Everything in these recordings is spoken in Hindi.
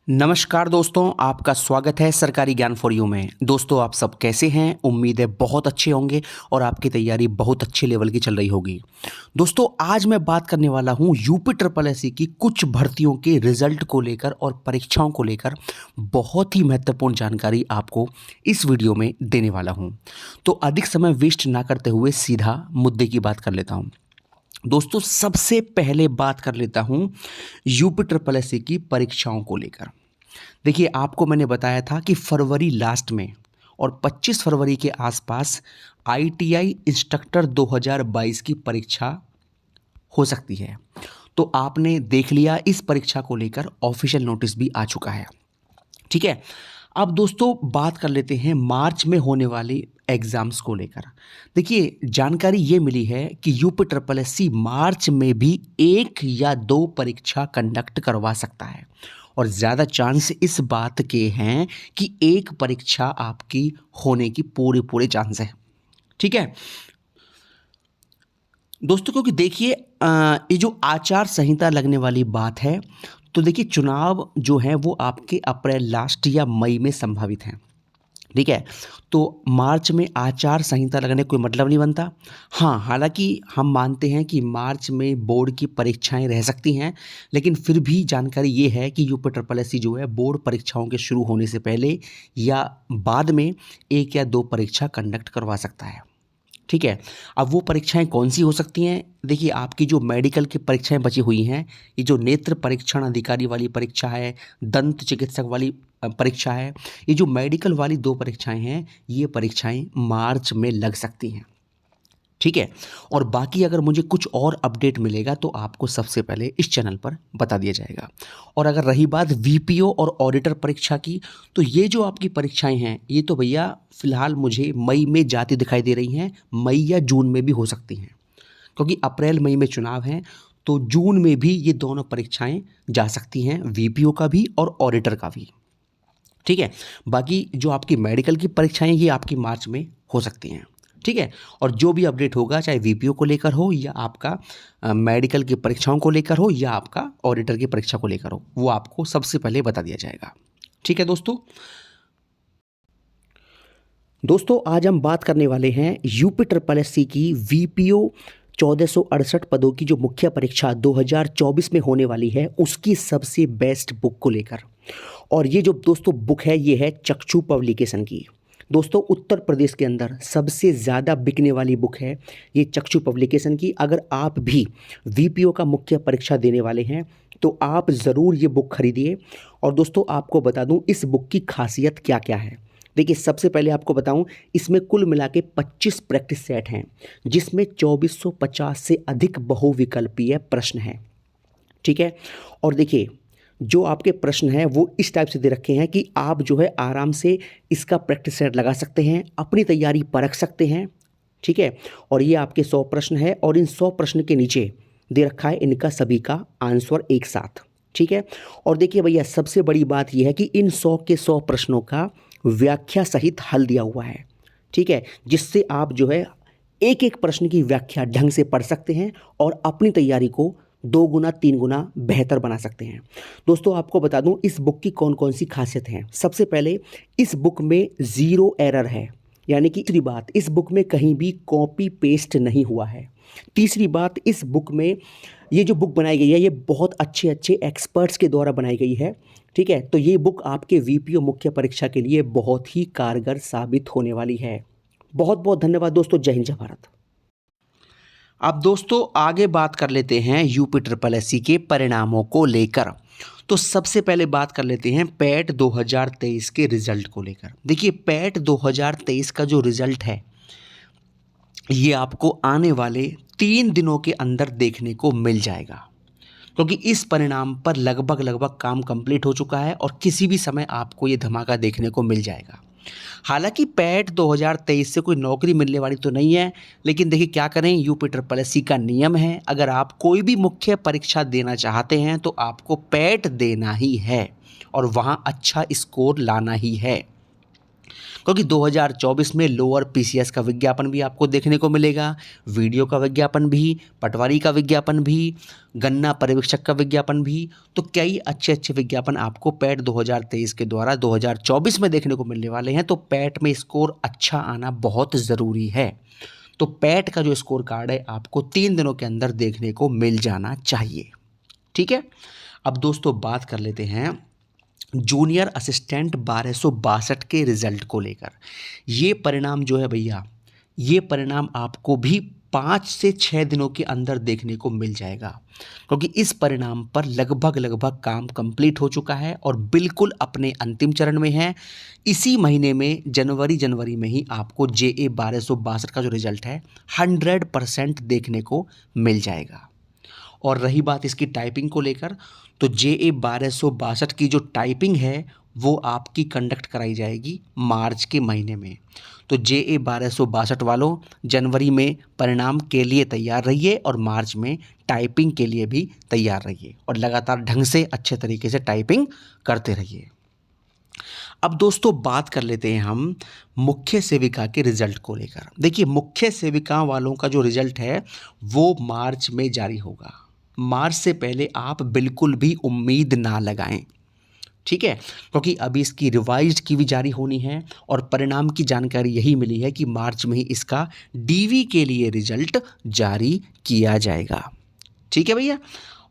नमस्कार दोस्तों, आपका स्वागत है सरकारी ज्ञान फॉर यू में। दोस्तों, आप सब कैसे हैं? उम्मीद है बहुत अच्छे होंगे और आपकी तैयारी बहुत अच्छे लेवल की चल रही होगी। दोस्तों, आज मैं बात करने वाला हूं यूपी ट्रिपल एससी की कुछ भर्तियों के रिजल्ट को लेकर और परीक्षाओं को लेकर बहुत ही महत्वपूर्ण जानकारी आपको इस वीडियो में देने वाला हूं। तो अधिक समय वेस्ट ना करते हुए सीधा मुद्दे की बात कर लेता हूं। दोस्तों, सबसे पहले बात कर लेता हूं यूपी ट्रिपल एससी की परीक्षाओं को लेकर। देखिए, आपको मैंने बताया था कि फरवरी लास्ट में और 25 फरवरी के आसपास आईटीआई इंस्ट्रक्टर 2022 की परीक्षा हो सकती है। तो आपने देख लिया, इस परीक्षा को लेकर ऑफिशियल नोटिस भी आ चुका है। ठीक है। अब दोस्तों, बात कर लेते हैं मार्च में होने वाले एग्जाम्स को लेकर। देखिए, जानकारी ये मिली है कि यूपी ट्रिपल एससी मार्च में भी एक या दो परीक्षा कंडक्ट करवा सकता है और ज़्यादा चांस इस बात के हैं कि एक परीक्षा आपकी होने की पूरे पूरे चांस है। ठीक है दोस्तों, क्योंकि देखिए ये जो आचार संहिता लगने वाली बात है, तो देखिए चुनाव जो है वो आपके अप्रैल लास्ट या मई में संभावित हैं। ठीक है। तो मार्च में आचार संहिता लगने का कोई मतलब नहीं बनता। हाँ, हालांकि हम मानते हैं कि मार्च में बोर्ड की परीक्षाएं रह सकती हैं, लेकिन फिर भी जानकारी ये है कि यूपी ट्रिपल एससी जो है बोर्ड परीक्षाओं के शुरू होने से पहले या बाद में एक या दो परीक्षा कंडक्ट करवा सकता है। ठीक है। अब वो परीक्षाएं कौन सी हो सकती हैं? देखिए, आपकी जो मेडिकल की परीक्षाएं बची हुई हैं, ये जो नेत्र परीक्षण अधिकारी वाली परीक्षा है, दंत चिकित्सक वाली परीक्षा है, ये जो मेडिकल वाली दो परीक्षाएं हैं, ये परीक्षाएं मार्च में लग सकती हैं। ठीक है। और बाकी अगर मुझे कुछ और अपडेट मिलेगा तो आपको सबसे पहले इस चैनल पर बता दिया जाएगा। और अगर रही बात वीपीओ और ऑडिटर परीक्षा की, तो ये जो आपकी परीक्षाएं हैं, ये तो भैया फिलहाल मुझे मई में जाती दिखाई दे रही हैं। मई या जून में भी हो सकती हैं, क्योंकि अप्रैल मई में चुनाव हैं, तो जून में भी ये दोनों परीक्षाएं जा सकती हैं, वीपीओ का भी और ऑडिटर का भी। ठीक है। बाकी जो आपकी मेडिकल की परीक्षाएं, ये आपकी मार्च में हो सकती हैं। ठीक है। और जो भी अपडेट होगा, चाहे वीपीओ को लेकर हो या आपका मेडिकल की परीक्षाओं को लेकर हो या आपका ऑडिटर की परीक्षा को लेकर हो, वो आपको सबसे पहले बता दिया जाएगा। ठीक है दोस्तों, आज हम बात करने वाले हैं यूपी ट्रिपल एससी की वीपीओ 1468 पदों की जो मुख्य परीक्षा 2024 में होने वाली है, उसकी सबसे बेस्ट बुक को लेकर। और ये जो दोस्तों बुक है, ये है चक्षु पब्लिकेशन की। दोस्तों, उत्तर प्रदेश के अंदर सबसे ज़्यादा बिकने वाली बुक है ये चक्षु पब्लिकेशन की। अगर आप भी वीपीओ का मुख्य परीक्षा देने वाले हैं तो आप ज़रूर ये बुक खरीदिए। और दोस्तों, आपको बता दूं इस बुक की खासियत क्या क्या है। देखिए, सबसे पहले आपको बताऊं, इसमें कुल मिला के 25 प्रैक्टिस सेट हैं, जिसमें 2450 से अधिक बहुविकल्पीय प्रश्न हैं। ठीक है। और देखिए, जो आपके प्रश्न हैं वो इस टाइप से दे रखे हैं कि आप जो है आराम से इसका प्रैक्टिस सेट लगा सकते हैं, अपनी तैयारी परख सकते हैं। ठीक है। और ये आपके 100 प्रश्न है और इन 100 प्रश्न के नीचे दे रखा है इनका सभी का आंसर एक साथ। ठीक है। और देखिए भैया, सबसे बड़ी बात यह है कि इन 100 के 100 प्रश्नों का व्याख्या सहित हल दिया हुआ है। ठीक है। जिससे आप जो है एक एक प्रश्न की व्याख्या ढंग से पढ़ सकते हैं और अपनी तैयारी को 2 गुना 3 गुना बेहतर बना सकते हैं। दोस्तों, आपको बता दूं इस बुक की कौन कौन सी खासियत हैं। सबसे पहले, इस बुक में ज़ीरो एरर है, यानी कि तीसरी बात, इस बुक में कहीं भी कॉपी पेस्ट नहीं हुआ है। तीसरी बात, इस बुक में ये जो बुक बनाई गई है, ये बहुत अच्छे अच्छे एक्सपर्ट्स के द्वारा बनाई गई है। ठीक है। तो ये बुक आपके वीपीओ मुख्य परीक्षा के लिए बहुत ही कारगर साबित होने वाली है। बहुत बहुत धन्यवाद दोस्तों। जय हिंद, जय भारत। अब दोस्तों, आगे बात कर लेते हैं यूपी ट्रिपल एससी के परिणामों को लेकर। तो सबसे पहले बात कर लेते हैं पैट 2023 के रिजल्ट को लेकर। देखिए, पैट 2023 का जो रिजल्ट है, ये आपको आने वाले 3 दिनों के अंदर देखने को मिल जाएगा, क्योंकि इस परिणाम पर लगभग लगभग काम कंप्लीट हो चुका है और किसी भी समय आपको ये धमाका देखने को मिल जाएगा। हालांकि पैट 2023 से कोई नौकरी मिलने वाली तो नहीं है, लेकिन देखिए क्या करें, यूपी ट्रिपल एससी का नियम है, अगर आप कोई भी मुख्य परीक्षा देना चाहते हैं तो आपको पैट देना ही है और वहाँ अच्छा स्कोर लाना ही है। क्योंकि 2024 में लोअर पीसीएस का विज्ञापन भी आपको देखने को मिलेगा, वीडियो का विज्ञापन भी, पटवारी का विज्ञापन भी, गन्ना पर्यवेक्षक का विज्ञापन भी। तो कई अच्छे अच्छे विज्ञापन आपको पैट 2023 के द्वारा 2024 में देखने को मिलने वाले हैं। तो पैट में स्कोर अच्छा आना बहुत ज़रूरी है। तो पैट का जो स्कोर कार्ड है आपको 3 दिनों के अंदर देखने को मिल जाना चाहिए। ठीक है, अब दोस्तों बात कर लेते हैं जूनियर असिस्टेंट 1262 के रिजल्ट को लेकर। ये परिणाम जो है भैया, ये परिणाम आपको भी 5 से 6 दिनों के अंदर देखने को मिल जाएगा, क्योंकि इस परिणाम पर लगभग काम कंप्लीट हो चुका है और बिल्कुल अपने अंतिम चरण में है। इसी महीने में जनवरी में ही आपको JA 1262 का जो रिजल्ट है 100% देखने को मिल जाएगा। और रही बात इसकी टाइपिंग को लेकर, तो JA 1262 की जो टाइपिंग है वो आपकी कंडक्ट कराई जाएगी मार्च के महीने में। तो JA 1262 वालों, जनवरी में परिणाम के लिए तैयार रहिए और मार्च में टाइपिंग के लिए भी तैयार रहिए और लगातार ढंग से अच्छे तरीके से टाइपिंग करते रहिए। अब दोस्तों बात कर लेते हैं हम मुख्य सेविका के रिजल्ट को लेकर। देखिए, मुख्य सेविका वालों का जो रिजल्ट है वो मार्च में जारी होगा। मार्च से पहले आप बिल्कुल भी उम्मीद ना लगाएं, ठीक है, क्योंकि अभी इसकी रिवाइज्ड की भी जारी होनी है और परिणाम की जानकारी यही मिली है कि मार्च में ही इसका DV के लिए रिजल्ट जारी किया जाएगा। ठीक है भैया।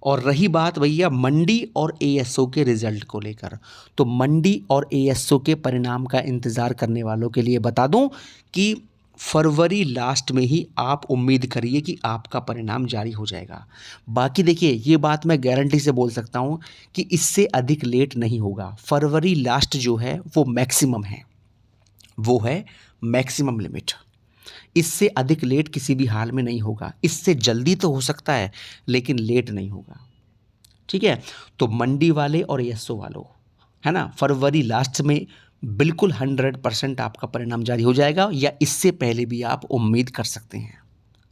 और रही बात भैया मंडी और ASO के रिजल्ट को लेकर, तो मंडी और ASO के परिणाम का इंतज़ार करने वालों के लिए बता दूं कि फरवरी लास्ट में ही आप उम्मीद करिए कि आपका परिणाम जारी हो जाएगा। बाकी देखिए, ये बात मैं गारंटी से बोल सकता हूँ कि इससे अधिक लेट नहीं होगा। फरवरी लास्ट जो है वो मैक्सिमम है, वो है मैक्सिमम लिमिट। इससे अधिक लेट किसी भी हाल में नहीं होगा। इससे जल्दी तो हो सकता है लेकिन लेट नहीं होगा। ठीक है, तो मंडी वाले और ASO वालों, है ना, फरवरी लास्ट में बिल्कुल 100% आपका परिणाम जारी हो जाएगा, या इससे पहले भी आप उम्मीद कर सकते हैं।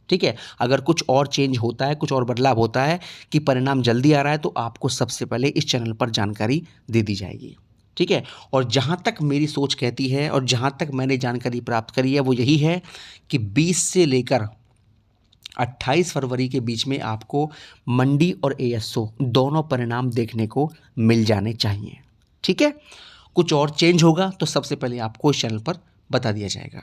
ठीक है, अगर कुछ और चेंज होता है, कुछ और बदलाव होता है कि परिणाम जल्दी आ रहा है, तो आपको सबसे पहले इस चैनल पर जानकारी दे दी जाएगी। ठीक है, और जहाँ तक मेरी सोच कहती है और जहाँ तक मैंने जानकारी प्राप्त करी है वो यही है कि 20 से लेकर 28 फरवरी के बीच में आपको मंडी और ASO दोनों परिणाम देखने को मिल जाने चाहिए। ठीक है, कुछ और चेंज होगा तो सबसे पहले आपको इस चैनल पर बता दिया जाएगा।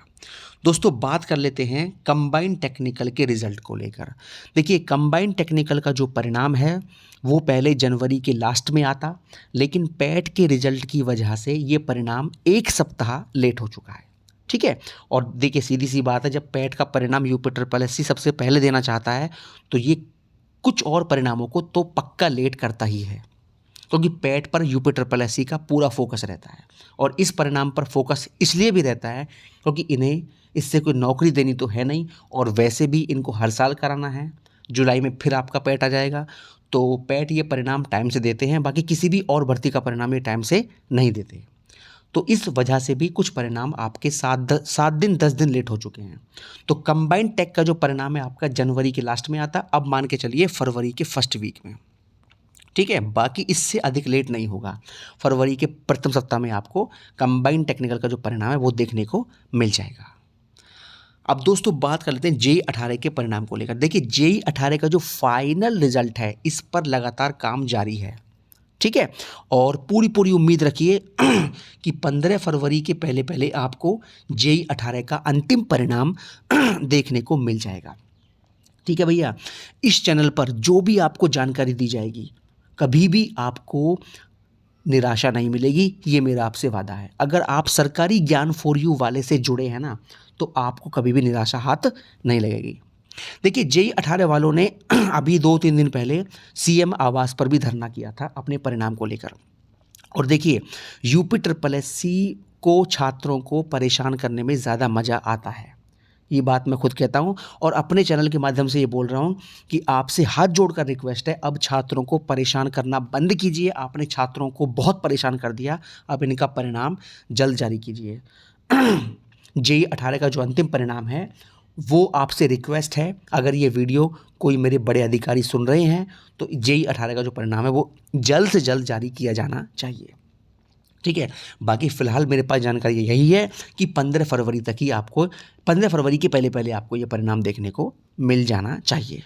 दोस्तों बात कर लेते हैं कंबाइंड टेक्निकल के रिजल्ट को लेकर। देखिए, कंबाइंड टेक्निकल का जो परिणाम है वो पहले जनवरी के लास्ट में आता, लेकिन पैट के रिजल्ट की वजह से ये परिणाम 1 सप्ताह लेट हो चुका है। ठीक है, और देखिए सीधी सी बात है, जब पैट का परिणाम UP-SSC सबसे पहले देना चाहता है तो ये कुछ और परिणामों को तो पक्का लेट करता ही है, क्योंकि पैट पर UP-SSC का पूरा फोकस रहता है। और इस परिणाम पर फोकस इसलिए भी रहता है क्योंकि इन्हें इससे कोई नौकरी देनी तो है नहीं, और वैसे भी इनको हर साल कराना है। जुलाई में फिर आपका पैट आ जाएगा, तो पैट ये परिणाम टाइम से देते हैं, बाकी किसी भी और भर्ती का परिणाम ये टाइम से नहीं देते। तो इस वजह से भी कुछ परिणाम आपके 7 दिन 10 दिन लेट हो चुके हैं। तो कंबाइंड टेक का जो परिणाम है आपका जनवरी के लास्ट में आता, अब मान के चलिए फरवरी के फर्स्ट वीक में। ठीक है, बाकी इससे अधिक लेट नहीं होगा। फरवरी के प्रथम सप्ताह में आपको कंबाइंड टेक्निकल का जो परिणाम है वो देखने को मिल जाएगा। अब दोस्तों बात कर लेते हैं JEE 18 के परिणाम को लेकर। देखिए, JEE 18 का जो फाइनल रिजल्ट है इस पर लगातार काम जारी है। ठीक है, और पूरी उम्मीद रखिए कि 15 फरवरी के पहले आपको JEE 18 का अंतिम परिणाम देखने को मिल जाएगा। ठीक है भैया, इस चैनल पर जो भी आपको जानकारी दी जाएगी कभी भी आपको निराशा नहीं मिलेगी, ये मेरा आपसे वादा है। अगर आप सरकारी ज्ञान फॉर यू वाले से जुड़े हैं ना, तो आपको कभी भी निराशा हाथ नहीं लगेगी। देखिए, JEE 18 वालों ने अभी 2-3 दिन पहले CM आवास पर भी धरना किया था अपने परिणाम को लेकर। और देखिए, UP-SSC को छात्रों को परेशान करने में ज़्यादा मज़ा आता है, ये बात मैं खुद कहता हूँ, और अपने चैनल के माध्यम से ये बोल रहा हूँ कि आपसे हाथ जोड़कर रिक्वेस्ट है, अब छात्रों को परेशान करना बंद कीजिए। आपने छात्रों को बहुत परेशान कर दिया, अब इनका परिणाम जल्द जारी कीजिए। JEE 18 का जो अंतिम परिणाम है वो आपसे रिक्वेस्ट है, अगर ये वीडियो कोई मेरे बड़े अधिकारी सुन रहे हैं तो JEE 18 का जो परिणाम है वो जल्द से जल्द जारी किया जाना चाहिए। ठीक है। बाकी फ़िलहाल मेरे पास जानकारी यही है कि 15 फरवरी तक ही आपको 15 फरवरी के पहले आपको ये परिणाम देखने को मिल जाना चाहिए।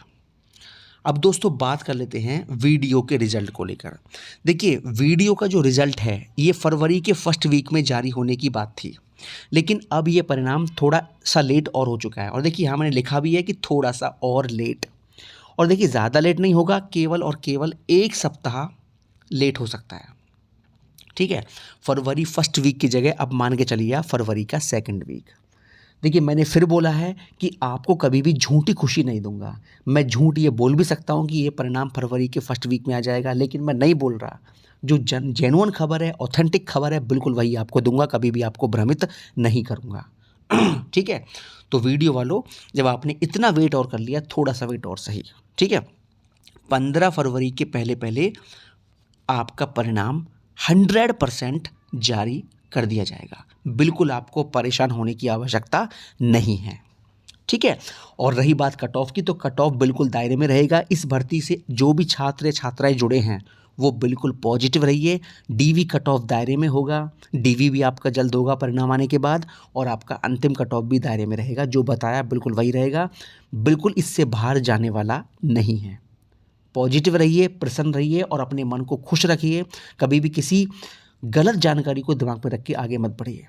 अब दोस्तों बात कर लेते हैं वीडियो के रिज़ल्ट को लेकर। देखिए वीडियो का जो रिज़ल्ट है ये फरवरी के फर्स्ट वीक में जारी होने की बात थी, लेकिन अब ये परिणाम थोड़ा सा लेट और हो चुका है। और देखिए यहाँ मैंने लिखा भी है कि थोड़ा सा और लेट, और देखिए ज़्यादा लेट नहीं होगा, केवल और केवल 1 सप्ताह लेट हो सकता है। ठीक है, फरवरी फर्स्ट वीक की जगह अब मान के चलिए आप फरवरी का सेकंड वीक। देखिए मैंने फिर बोला है कि आपको कभी भी झूठी खुशी नहीं दूंगा। मैं झूठ ये बोल भी सकता हूँ कि ये परिणाम फरवरी के फर्स्ट वीक में आ जाएगा, लेकिन मैं नहीं बोल रहा। जो जेन्युइन खबर है, ऑथेंटिक खबर है, बिल्कुल वही आपको दूंगा, कभी भी आपको भ्रमित नहीं करूँगा। ठीक है, तो वीडियो वालों जब आपने इतना वेट और कर लिया, थोड़ा सा वेट और सही। ठीक है, 15 फरवरी के पहले आपका परिणाम 100% जारी कर दिया जाएगा। बिल्कुल आपको परेशान होने की आवश्यकता नहीं है। ठीक है, और रही बात कट ऑफ की, तो कट ऑफ बिल्कुल दायरे में रहेगा। इस भर्ती से जो भी छात्र छात्राएं जुड़े हैं वो बिल्कुल पॉजिटिव रहिए। डीवी कट ऑफ दायरे में होगा, डीवी भी आपका जल्द होगा परिणाम आने के बाद, और आपका अंतिम कट ऑफ भी दायरे में रहेगा। जो बताया बिल्कुल वही रहेगा, बिल्कुल इससे बाहर जाने वाला नहीं है। पॉजिटिव रहिए, प्रसन्न रहिए और अपने मन को खुश रखिए। कभी भी किसी गलत जानकारी को दिमाग में रख के आगे मत बढ़िए।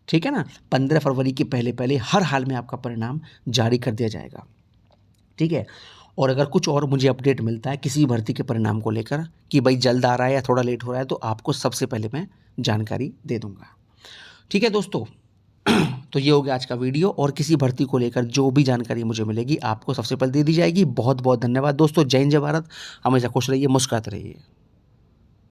ठीक है ना, 15 फरवरी के पहले हर हाल में आपका परिणाम जारी कर दिया जाएगा। ठीक है, और अगर कुछ और मुझे अपडेट मिलता है किसी भर्ती के परिणाम को लेकर कि भाई जल्द आ रहा है या थोड़ा लेट हो रहा है, तो आपको सबसे पहले मैं जानकारी दे दूंगा। ठीक है दोस्तों, तो ये हो गया आज का वीडियो, और किसी भर्ती को लेकर जो भी जानकारी मुझे मिलेगी आपको सबसे पहले दे दी जाएगी। बहुत बहुत धन्यवाद दोस्तों। जय हिंद, जय भारत। हमेशा खुश रहिए, मुस्कुराते रहिए।